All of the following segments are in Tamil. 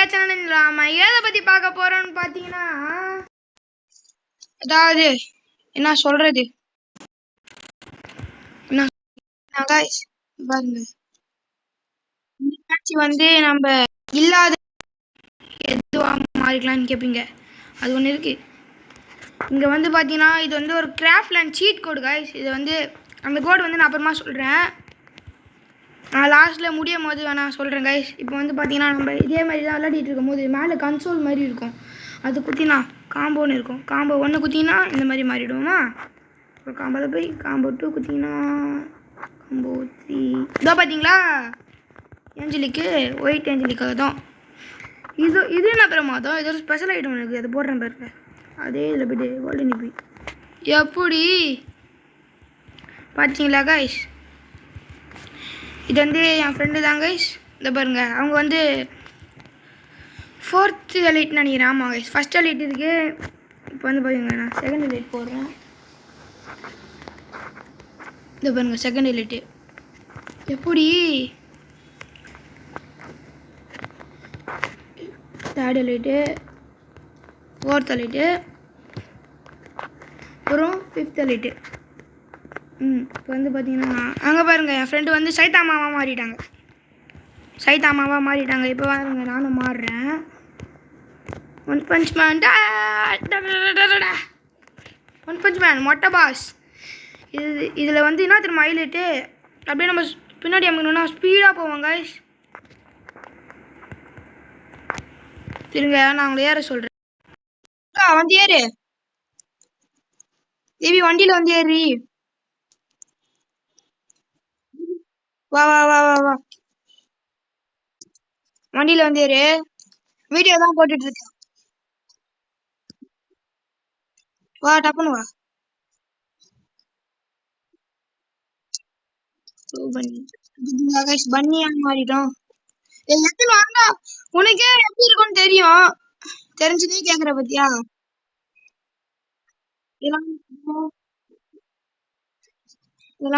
நம்ம எதை பத்தி பார்க்க போறோம்னு பாத்தீங்கன்னா, அதாவது என்ன சொல்றது, பாருங்க வந்து நம்ம இல்லாத எதுவா மாறிக்கலாம்னு கேட்பீங்க. அது ஒன்று இருக்கு. இங்க வந்து பாத்தீங்கன்னா இது வந்து ஒரு கிராஃப்ட்லேண்ட் சீட் கோடு காய்ஸ். இது வந்து அந்த கோடு வந்து நான் அப்புறமா சொல்றேன். நான் லாஸ்ட்டில் முடியும் போது நான் சொல்கிறேன் கைஸ். இப்போ வந்து பார்த்தீங்கன்னா நம்ம இதே மாதிரி தான் விளையாடிட்டு இருக்கும் போது மேலே கன்சோல் மாதிரி இருக்கும். அது குத்தினா காம்போன்னு இருக்கும். காம்போ 1 குத்தினா இந்த மாதிரி மாறிடுவோமா. ஒரு காம்போவில் போய் காம்போ 2 குத்தினா காம்போ 3 இதோ பார்த்தீங்களா, ஏஞ்சலிக்கு ஒயிட் ஏஞ்சலிக்காக தான் இது என்ன பிரமாதம். இது ஒரு ஸ்பெஷல் ஐட்டம் இருக்குது. அது போடுறேன் பாருங்க. அதே இதில் போய்ட்டு கோல்டன் இப்படி எப்படி பார்த்தீங்களா கைஸ். இது வந்து என் ஃப்ரெண்டு தான் கைஸ். இதை பாருங்க, அவங்க வந்து 4th எலைட் நினைக்கிறேன். ஆமாம் கைஸ், ஃபஸ்ட் எலைட் இருக்கு. இப்போ வந்து பாருங்க நான் செகண்ட் எலைட் போடுறேன். இதை பாருங்க செகண்ட் எலைட்டு எப்படி, தேர்ட் எலைட்டு, 4th எலைட்டு, அப்புறம் 5th எலைட்டு. இப்போ வந்து பார்த்தீங்கன்னா அங்கே பாருங்கள் என் ஃப்ரெண்டு வந்து சைதாமாவாக மாறிட்டாங்க. இப்போ பாருங்க நானும் மாறுறேன். ஒன் பஞ்ச் மேன் மொட்டை பாஸ். இதில் வந்து என்ன திரும்ப ஹைலைட்டு, அப்படியே நம்ம பின்னாடி அமுக்கணும்னா ஸ்பீடாக போவோம் கைஸ். திருங்க நான் உங்களை ஏற சொல்கிறேன். வந்து ஏறு தேவி, வண்டியில் வந்து ஏறி வா வா வா வா வா வண்டியில வந்து ஏறு. வீடியோ தான் போட்டுட்டு இருக்கேன். வா டப்புன்னு வா. பன்னியா மாறிடும். எல்லாத்தையும் வாங்க, உனக்கே எப்படி இருக்கும்னு தெரியும். தெரிஞ்சதே கேக்குற பத்தியா. இதெல்லாம்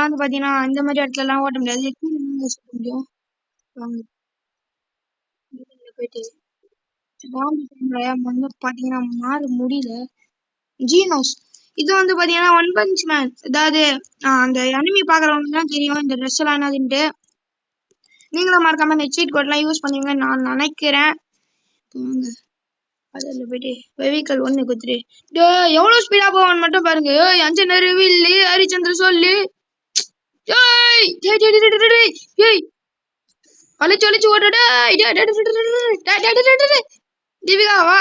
வந்து பாத்தீங்கன்னா இந்த மாதிரி இடத்துல எல்லாம் ஓட்ட முடியாது. சுத்த முடியும். போயிட்டு வந்து பாத்தீங்கன்னா மாற முடியல. ஜீனோஸ் இது வந்து பாத்தீங்கன்னா ஒன் பஞ்ச் மேன். அதாவது அந்த அனிமி பாக்குறவங்க தான் தெரியும் இந்த ட்ரெஸ் எல்லாம் என்னதுன்ட்டு. நீங்களும் மறக்காம இந்த சீட் கோட் எல்லாம் யூஸ் பண்ணுவீங்கன்னு நான் நினைக்கிறேன். அதில் போயிட்டு வெஹிக்கல் 1 குத்துரு. எவ்வளவு ஸ்பீடா போவான்னு மட்டும் பாருங்க. அஞ்சு நெருவில்லி ஹரிச்சந்திர சொல்லு. அழிச்சு அழிச்சு ஓட்டுடா. தீபிகா வா.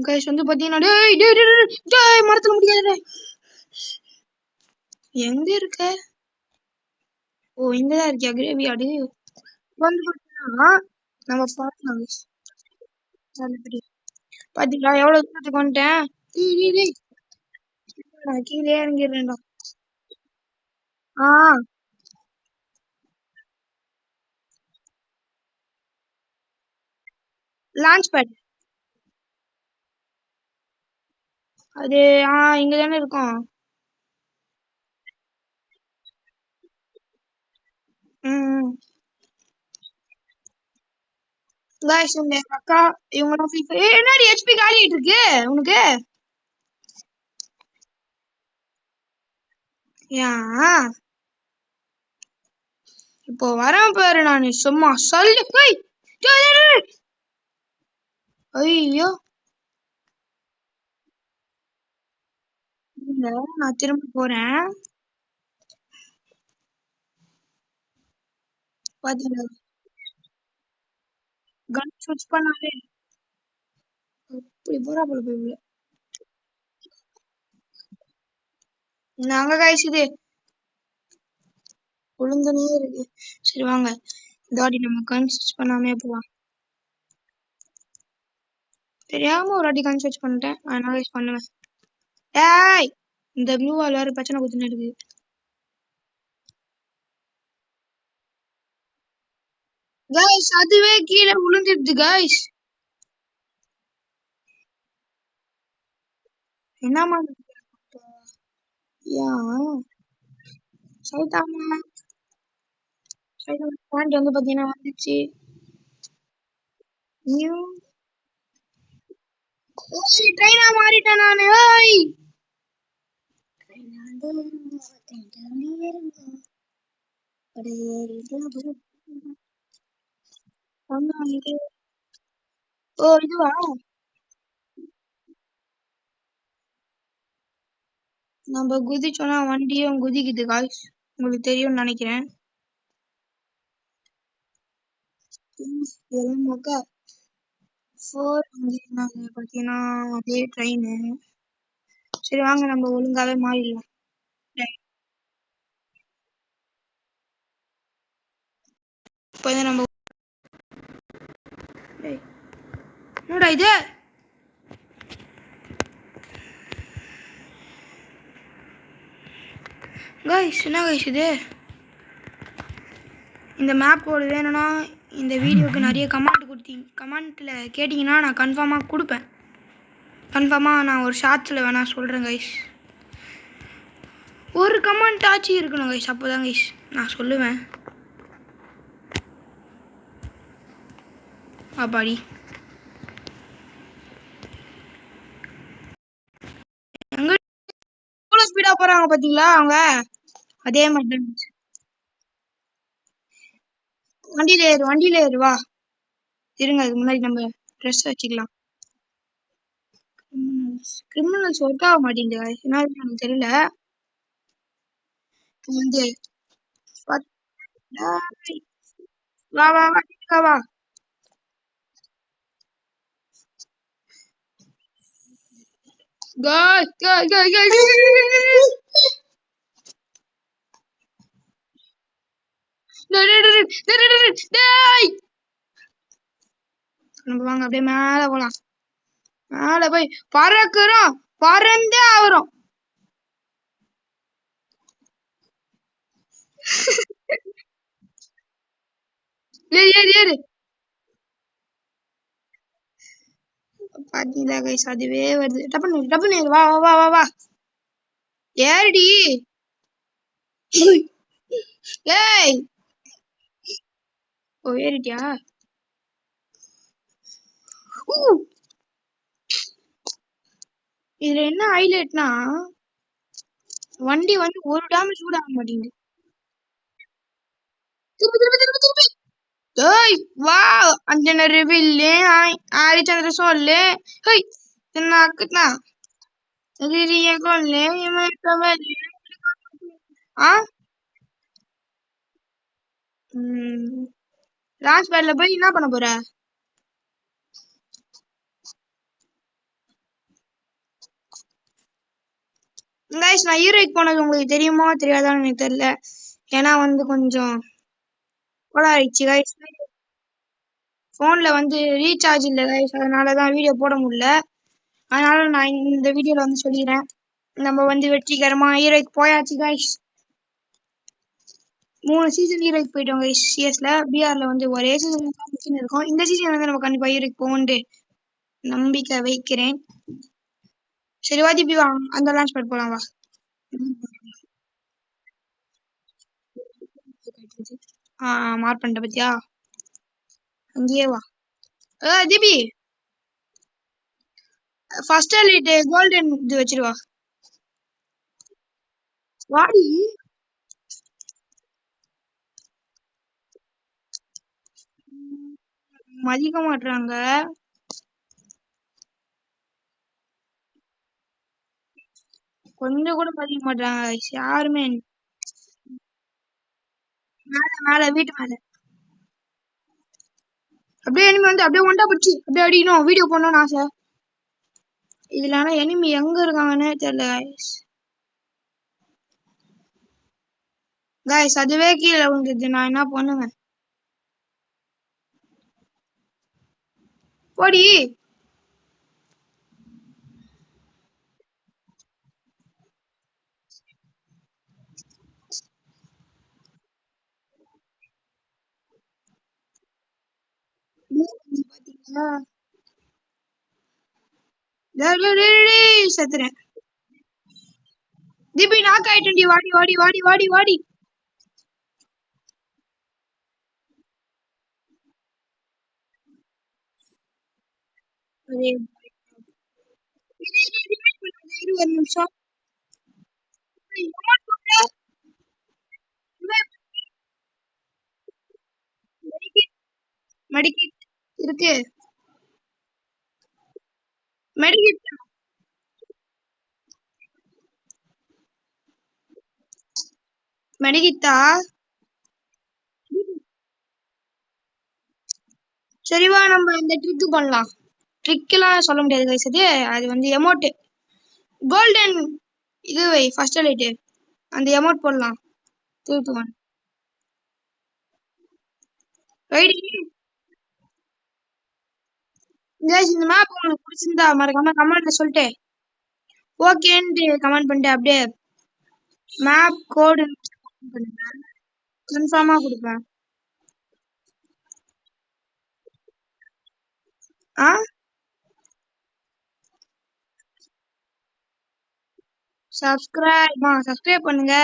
கைஸ் வந்து பாத்தீங்கன்னா மரத்துல முடியாது. எங்க இருக்க? ஓ இங்கதான் இருக்கியா கிரேவியார்டு. வந்து பாத்தீங்கன்னா நம்ம பார்க்கலாம் பாத்தீங்களா எவ்வளவு தூரத்துக்கு வந்துட்டேன். கீழே இறங்கிடுறேன்டா. லான்ச் பேட் அது இங்க தானே இருக்கும். அக்கா இவங்க என்னடி ஹெச்பி காலிட்டு இருக்கு உனக்கு. இப்போ வரேன் பாரு நானு சும்மா சொல்லு. ஐயோ நான் திரும்ப போறேன். பாத்தீங்களா கன் ஸ்விட்ச் பண்ணாலே இப்படி போறா போல போய் நாங்க காய்ச்சுது உளுந்தனே இருக்கு. சரி வாங்க இந்த வாட்டி நம்ம கன் ஸ்விட்ச் பண்ணாமே போலாம். தெரியாம ஒரு வாட்டி கன் ஸ்விட்ச் பண்ணிட்டேன். அதனால யூஸ் பண்ணுவேன். ஏய் இந்த ப்ளூ வால் வேற பிரச்சனை குத்துன்னு இருக்கு. கைஸ் அதுவே கீழே விழுந்துடுது கைஸ். என்ன மாதிரி சைதாமா பாயிண்ட் வந்து பாத்தீங்கன்னா வந்துச்சு. நியூ ட்ரெயினா மாறிட்டேன் நானு. ஏய் ஓ இதுவா நம்ம குதிச்சோன்னா வண்டியும் குதிக்குது காய்ஸ், உங்களுக்கு தெரியும்னு நினைக்கிறேன். மக்கா 4 வந்து பாத்தீங்கன்னா அதே ட்ரெயின். சரி வாங்க நம்ம ஒழுங்காவே மாறிடலாம். இப்போ நம்ம என்னடா இது கைஸ், என்ன கைஸ் இது? இந்த மேப் கோடு வேணும்னா இந்த வீடியோக்கு நிறைய கமெண்ட்டில் கேட்டிங்கன்னா நான் கன்ஃபார்மாக கொடுப்பேன். கன்ஃபார்மாக நான் ஒரு ஷார்ட்ஸில் வேணால் சொல்கிறேன் கைஸ். ஒரு கமெண்ட் ஆச்சு இருக்கணும் கைஸ், அப்போ தான் கைஸ் நான் சொல்லுவேன். அப்பாடி எங்க எவ்வளோ ஸ்பீடாக போகிறாங்க பார்த்தீங்களா அவங்க? அதே மாதிரி தான். வண்டியில ஏறு வா. இருங்க, அதுக்கு முன்னாடி நம்ம ட்ரெஸ் வச்சுக்கலாம். கிரிமினல்ஸ் ஒர்க் ஆக மாட்டேங்குது, என்ன எனக்கு தெரியல. வந்து வா வா வா வா. நம்ம வாங்க அப்படியே மேல போலாம். மேல போய் பறக்குறோம், பறந்தே ஆகுறோம். ஏறு ஏறு ஏறு. பாத்தீங்களா கைஸ், அதுவே வருது. டப்பு நேரு வா வா வா வா. ஏறடி. ஏய் ஓ ஏறிட்டியா? இதுல என்ன ஹைலைட்னா வண்டி வந்து ஒரு டேமேஜ் கூட ஆக மாட்டேங்குது. ஏய் வா அஞ்சன ரிவில்லே ஹரிச்சந்திர சோல்லே ஹேய் நாக்குனா ரிரிய கொல்லே இமேக்கவல்லே ஆ லாஸ்ட் பேட்ல போய் என்ன பண்ண போற? கைஸ், நான் ஹீரோய்க்கு போனது உங்களுக்கு தெரியுமா தெரியாதான்னு எனக்கு தெரியல. ஏன்னா வந்து கொஞ்சம் கோளாயிடுச்சு கைஸ். ஃபோனில் வந்து ரீசார்ஜ் இல்லை கைஸ், அதனால தான் வீடியோ போட முடியல. அதனால நான் இந்த வீடியோவில் வந்து சொல்லிடுறேன், நம்ம வந்து வெற்றிகரமாக ஹீரோய்க்கு போயாச்சு கைஸ். 3 சீசன் ஹீரோய்க்கு போயிட்டோம் கைஸ். சிஎஸ்ல பிஆர்ல வந்து ஒரே சீசன் இருக்கும். இந்த சீசன் வந்து நம்ம கண்டிப்பாக ஹீரோய்க்கு போகணுன்ட்டு நம்பிக்கை வைக்கிறேன். சரி வா தீபி வா, அந்த லான்ச் பேட் போலாம் வா. மார்க் பண்ணிட்ட பத்தியா? அங்கேயே வா. தீபி ஃபர்ஸ்ட் எலிட் கோல்டன் இது வச்சிருவா. வாடி. மதிக்க மாட்டாங்க, கொஞ்சம் கூட மதிக்க மாட்டாங்க யாருமே. மேல மேல வீட்டு மேல அப்படியே எனிமி வந்து அப்படியே ஒண்டா பிடிச்சி அப்படியே அடிக்கணும், வீடியோ பண்ணணும்னு ஆசை. இதுல ஆனா எனிமி எங்க இருக்காங்கன்னே தெரியல கைஸ். கைஸ் அதுவே கீழே விழுந்துது, நான் என்ன பண்ணுவேன்? போடி. பாத்தீங்களா செத்துறேன். தீபி நாக் ஆயிட்டேன்டி, வாடி வாடி வாடி வாடி வாடி. அதே இரு ஒரு நிமிஷம். மெடிக்கிட் இருக்கு. மெடிக்கிட் மெடிக்கிட்டா? சரிவா, நம்ம இந்த ட்ரிக் பண்ணலாம். ட்ரிக்லாம் சொல்ல முடியாது guys. அது வந்து எமோட் கோல்டன் இது வை ஃபர்ஸ்ட் லைட் அந்த எமோட் போடலாம். 3 2 1 ரைட். guys இந்த மேப் உங்களுக்கு பிடிச்சிருந்தா மறக்காம கமெண்ட்ல சொல்லிட்டு ஓகேன்னு கமெண்ட் பண்ணிட்டு அப்படியே மேப் கோடு பண்ணுங்க. கன்ஃபார்மா கொடுப்பேன். ஆ சப்ஸ்கிரைப் பண்ணுங்க.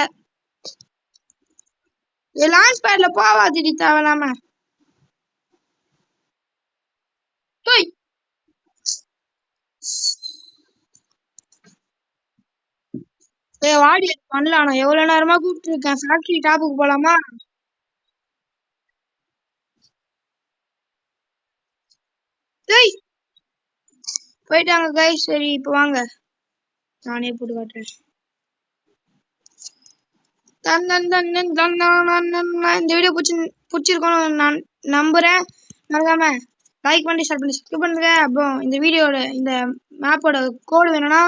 லான்ச் பேட்ல போவாதிடி தேவையில்லாம. டேய் வாடி பண்ணலாம். நான் எவ்வளவு நேரமா கூப்பிட்டு இருக்கேன். ஃபேக்டரி டாப்புக்கு போலாமா? டேய் போயிட்டாங்க கைஸ். சரி இப்போ வாங்க நானே போட்டு காட்டுறேன். இந்த வீடியோ பிடிச்சிருக்கோம் நான் நம்புறேன். மறக்காம லைக் பண்ணி ஷேர் பண்ணி சப்ஸ்கிரைப் பண்ணுங்க. அப்புறம் இந்த வீடியோட இந்த மேப்போட கோடு வேணும்னா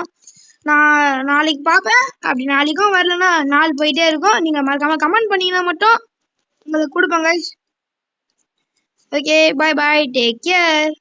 நான் நாளைக்கு பார்ப்பேன். அப்படி நாளைக்கும் வரலன்னா நாள் போயிட்டே இருக்கும். நீங்க மறக்காம கமெண்ட் பண்ணீங்கன்னா மட்டும் உங்களுக்கு கொடுப்பேன் guys. Okay, bye bye, take care.